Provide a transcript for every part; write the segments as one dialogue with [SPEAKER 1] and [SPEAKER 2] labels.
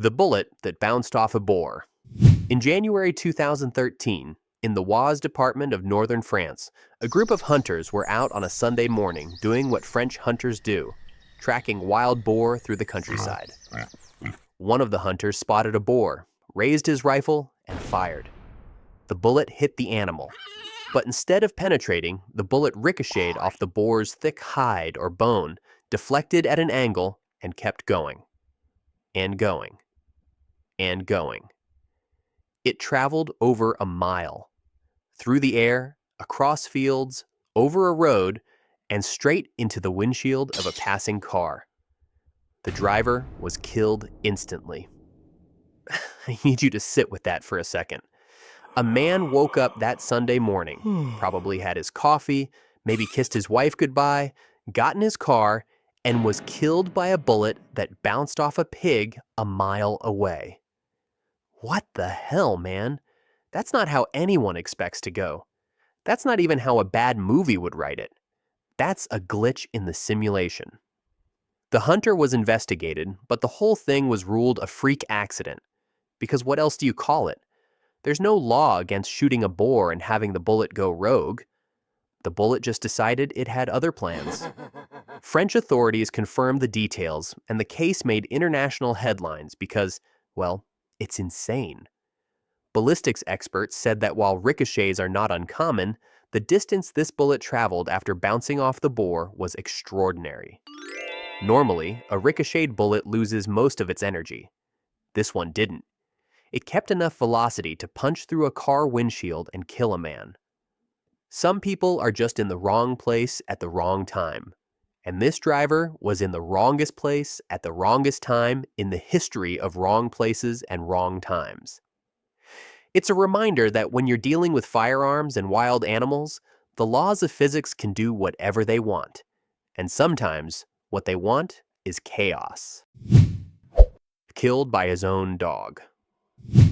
[SPEAKER 1] The bullet that bounced off a boar. In January 2013, in the Oise department of northern France, a group of hunters were out on a Sunday morning doing what French hunters do, tracking wild boar through the countryside. One of the hunters spotted a boar, raised his rifle, and fired. The bullet hit the animal, but instead of penetrating, the bullet ricocheted off the boar's thick hide or bone, deflected at an angle, and kept going. And going. And going. It traveled over a mile, through the air, across fields, over a road, and straight into the windshield of a passing car. The driver was killed instantly. I need you to sit with that for a second. A man woke up that Sunday morning, probably had his coffee, maybe kissed his wife goodbye, got in his car, and was killed by a bullet that bounced off a pig a mile away. What the hell, man? That's not how anyone expects to go. That's not even how a bad movie would write it. That's a glitch in the simulation. The hunter was investigated, but the whole thing was ruled a freak accident. Because what else do you call it? There's no law against shooting a boar and having the bullet go rogue. The bullet just decided it had other plans. French authorities confirmed the details, and the case made international headlines because, well, it's insane. Ballistics experts said that while ricochets are not uncommon, the distance this bullet traveled after bouncing off the boar was extraordinary. Normally, a ricocheted bullet loses most of its energy. This one didn't. It kept enough velocity to punch through a car windshield and kill a man. Some people are just in the wrong place at the wrong time. And this driver was in the wrongest place at the wrongest time in the history of wrong places and wrong times. It's a reminder that when you're dealing with firearms and wild animals, the laws of physics can do whatever they want. And sometimes, what they want is chaos. Killed by his own dog.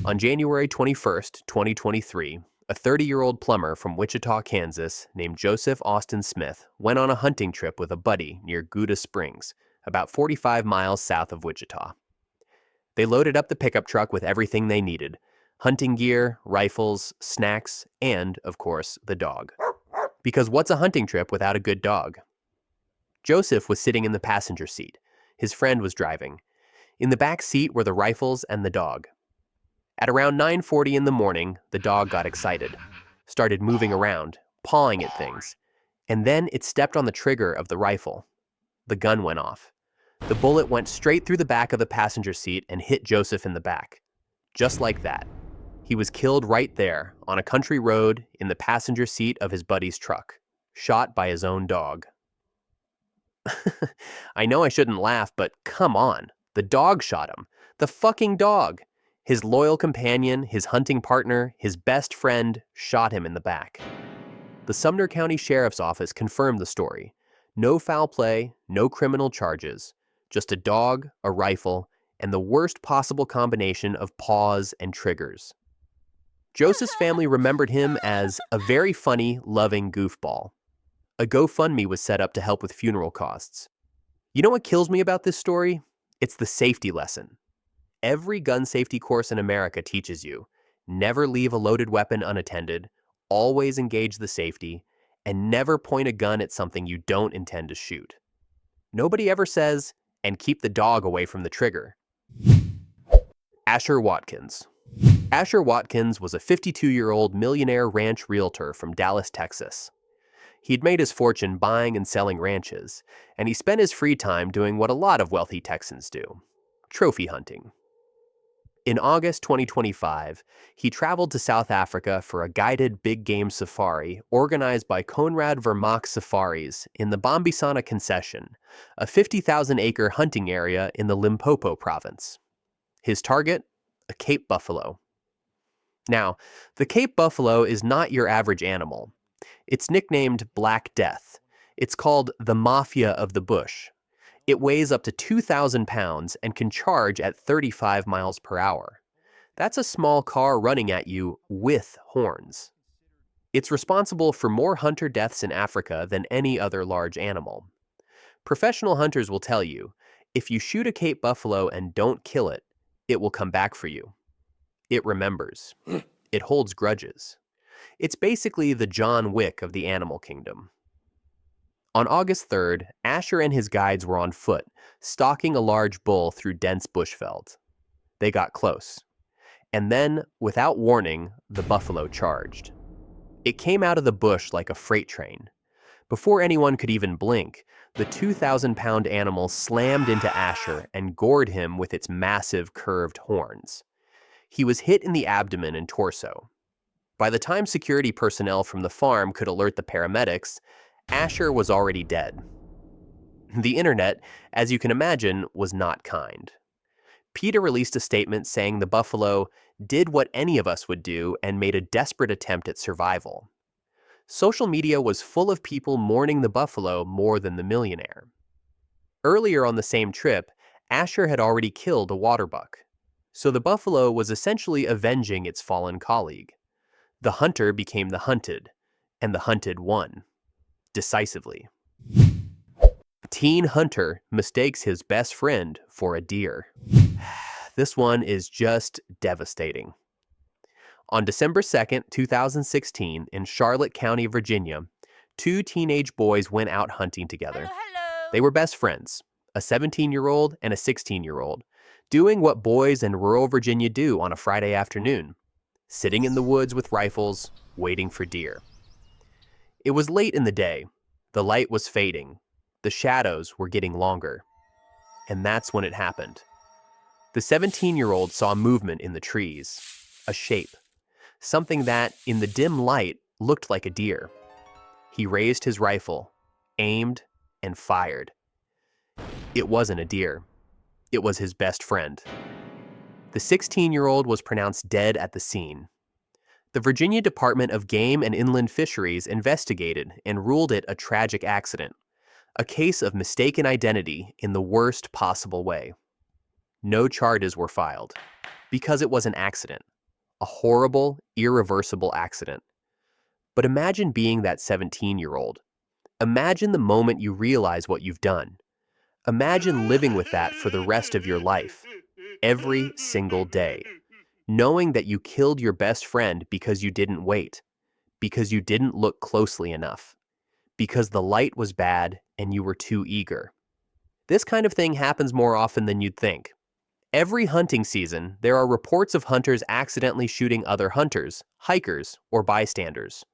[SPEAKER 1] On January 21st, 2023, a 30-year-old plumber from Wichita, Kansas, named Joseph Austin Smith, went on a hunting trip with a buddy near Gouda Springs, about 45 miles south of Wichita. They loaded up the pickup truck with everything they needed: hunting gear, rifles, snacks, and, of course, the dog. Because what's a hunting trip without a good dog? Joseph was sitting in the passenger seat. His friend was driving. In the back seat were the rifles and the dog. At around 9:40 in the morning, the dog got excited, started moving around, pawing at things, and then it stepped on the trigger of the rifle. The gun went off. The bullet went straight through the back of the passenger seat and hit Joseph in the back. Just like that. He was killed right there, on a country road, in the passenger seat of his buddy's truck, shot by his own dog. I know I shouldn't laugh, but come on. The dog shot him. The fucking dog. His loyal companion, his hunting partner, his best friend, shot him in the back. The Sumner County Sheriff's Office confirmed the story. No foul play, no criminal charges. Just a dog, a rifle, and the worst possible combination of paws and triggers. Joseph's family remembered him as a very funny, loving goofball. A GoFundMe was set up to help with funeral costs. You know what kills me about this story? It's the safety lesson. Every gun safety course in America teaches you, never leave a loaded weapon unattended, always engage the safety, and never point a gun at something you don't intend to shoot. Nobody ever says, and keep the dog away from the trigger. Asher Watkins. Asher Watkins was a 52-year-old millionaire ranch realtor from Dallas, Texas. He'd made his fortune buying and selling ranches, and he spent his free time doing what a lot of wealthy Texans do: trophy hunting. In August 2025, he traveled to South Africa for a guided big game safari organized by Konrad Vermaak Safaris in the Bambisana Concession, a 50,000-acre hunting area in the Limpopo province. His target? A Cape buffalo. Now, the Cape buffalo is not your average animal. It's nicknamed Black Death. It's called the Mafia of the Bush. It weighs up to 2,000 pounds and can charge at 35 miles per hour. That's a small car running at you with horns. It's responsible for more hunter deaths in Africa than any other large animal. Professional hunters will tell you, if you shoot a Cape buffalo and don't kill it, It will come back for you. It remembers. It holds grudges. It's basically the John Wick of the animal kingdom. On August 3rd, Asher and his guides were on foot, stalking a large bull through dense bushveld. They got close. And then, without warning, the buffalo charged. It came out of the bush like a freight train. Before anyone could even blink, the 2,000-pound animal slammed into Asher and gored him with its massive curved horns. He was hit in the abdomen and torso. By the time security personnel from the farm could alert the paramedics, Asher was already dead. The internet, as you can imagine, was not kind. PETA released a statement saying the buffalo did what any of us would do and made a desperate attempt at survival. Social media was full of people mourning the buffalo more than the millionaire. Earlier on the same trip, Asher had already killed a water buck. So the buffalo was essentially avenging its fallen colleague. The hunter became the hunted, and the hunted won. Decisively. Teen hunter mistakes his best friend for a deer. This one is just devastating. On December 2nd, 2016, in Charlotte County, Virginia, two teenage boys went out hunting together.
[SPEAKER 2] Hello.
[SPEAKER 1] They were best friends, a 17-year-old and a 16-year-old, doing what boys in rural Virginia do on a Friday afternoon, sitting in the woods with rifles, waiting for deer. It was late in the day. The light was fading. The shadows were getting longer. And that's when it happened. The 17-year-old saw movement in the trees, a shape, something that, in the dim light, looked like a deer. He raised his rifle, aimed, and fired. It wasn't a deer. It was his best friend. The 16-year-old was pronounced dead at the scene. The Virginia Department of Game and Inland Fisheries investigated and ruled it a tragic accident, a case of mistaken identity in the worst possible way. No charges were filed, because it was an accident, a horrible, irreversible accident. But imagine being that 17-year-old. Imagine the moment you realize what you've done. Imagine living with that for the rest of your life, every single day, knowing that you killed your best friend because you didn't wait, because you didn't look closely enough, because the light was bad and you were too eager. This kind of thing happens more often than you'd think. Every hunting season, there are reports of hunters accidentally shooting other hunters, hikers, or bystanders.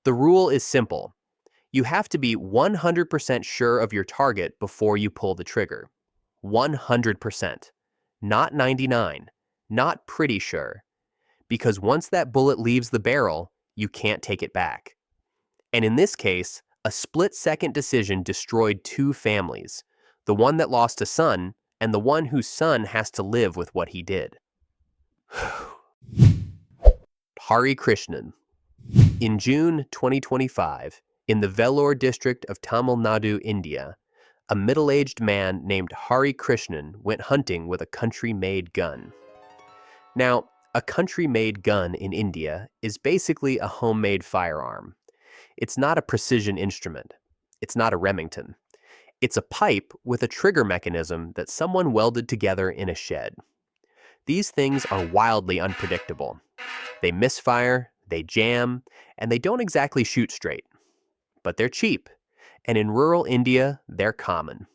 [SPEAKER 1] The rule is simple. You have to be 100% sure of your target before you pull the trigger. 100%. Not 99. Not pretty sure. Because once that bullet leaves the barrel, you can't take it back. And in this case, a split-second decision destroyed two families, the one that lost a son and the one whose son has to live with what he did. Hari Krishnan. In June 2025, in the Vellore district of Tamil Nadu, India, a middle-aged man named Hari Krishnan went hunting with a country-made gun. Now, a country-made gun in India is basically a homemade firearm. It's not a precision instrument. It's not a Remington. It's a pipe with a trigger mechanism that someone welded together in a shed. These things are wildly unpredictable. They misfire, they jam, and they don't exactly shoot straight. But they're cheap, and in rural India, they're common.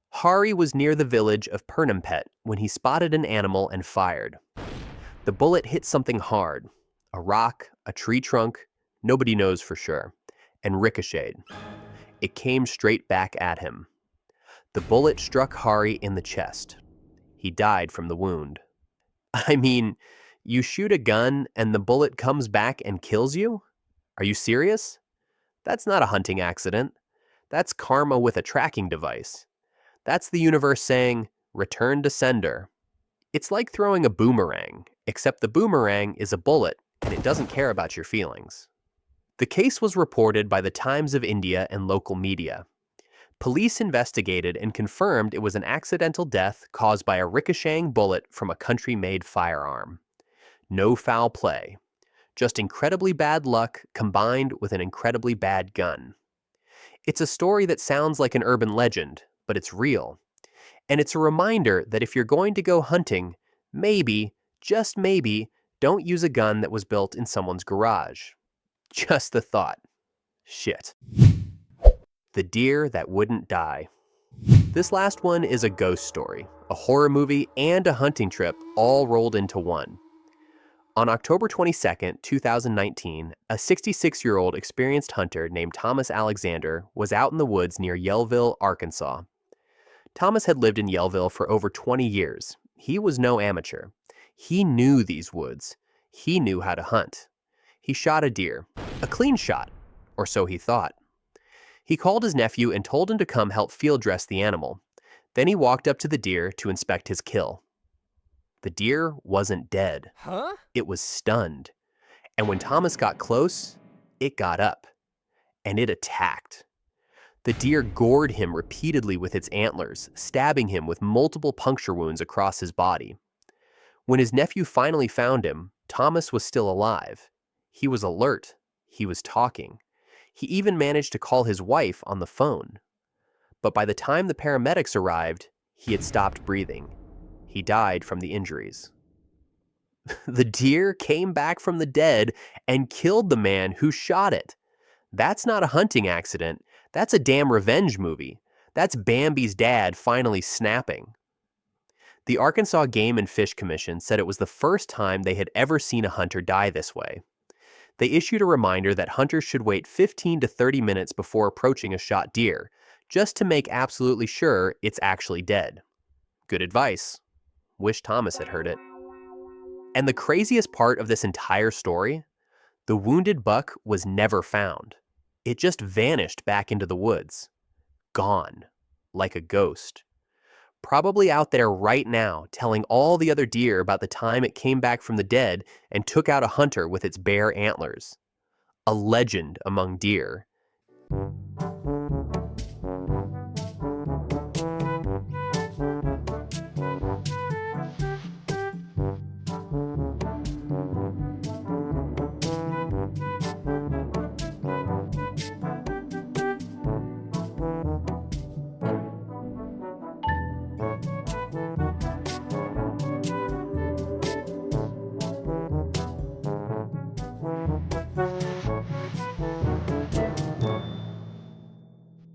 [SPEAKER 1] Hari was near the village of Pernampet when he spotted an animal and fired. The bullet hit something hard, a rock, a tree trunk, nobody knows for sure, and ricocheted. It came straight back at him. The bullet struck Hari in the chest. He died from the wound. I mean, you shoot a gun and the bullet comes back and kills you? Are you serious? That's not a hunting accident. That's karma with a tracking device. That's the universe saying, return to sender. It's like throwing a boomerang, except the boomerang is a bullet and it doesn't care about your feelings. The case was reported by the Times of India and local media. Police investigated and confirmed it was an accidental death caused by a ricocheting bullet from a country-made firearm. No foul play. Just incredibly bad luck combined with an incredibly bad gun. It's a story that sounds like an urban legend, but it's real. And it's a reminder that if you're going to go hunting, Maybe, just maybe, don't use a gun that was built in someone's garage. Just the thought. Shit. The deer that wouldn't die. This last one is a ghost story, a horror movie, and a hunting trip all rolled into one. On October 22, 2019, a 66-year-old experienced hunter named Thomas Alexander was out in the woods near Yellville, Arkansas. Thomas had lived in Yellville for over 20 years. He was no amateur. He knew these woods. He knew how to hunt. He shot a deer, a clean shot, or so he thought. He called his nephew and told him to come help field dress the animal. Then he walked up to the deer to inspect his kill. The deer wasn't dead. It was stunned. And when Thomas got close, it got up. And it attacked. The deer gored him repeatedly with its antlers, stabbing him with multiple puncture wounds across his body. When his nephew finally found him, Thomas was still alive. He was alert. He was talking. He even managed to call his wife on the phone. But by the time the paramedics arrived, he had stopped breathing. He died from the injuries. The deer came back from the dead and killed the man who shot it. That's not a hunting accident. That's a damn revenge movie. That's Bambi's dad finally snapping. The Arkansas Game and Fish Commission said it was the first time they had ever seen a hunter die this way. They issued a reminder that hunters should wait 15 to 30 minutes before approaching a shot deer, just to make absolutely sure it's actually dead. Good advice. Wish Thomas had heard it. And the craziest part of this entire story, the wounded buck was never found. It just vanished back into the woods. Gone. Like a ghost. Probably out there right now, telling all the other deer about the time it came back from the dead and took out a hunter with its bare antlers. A legend among deer.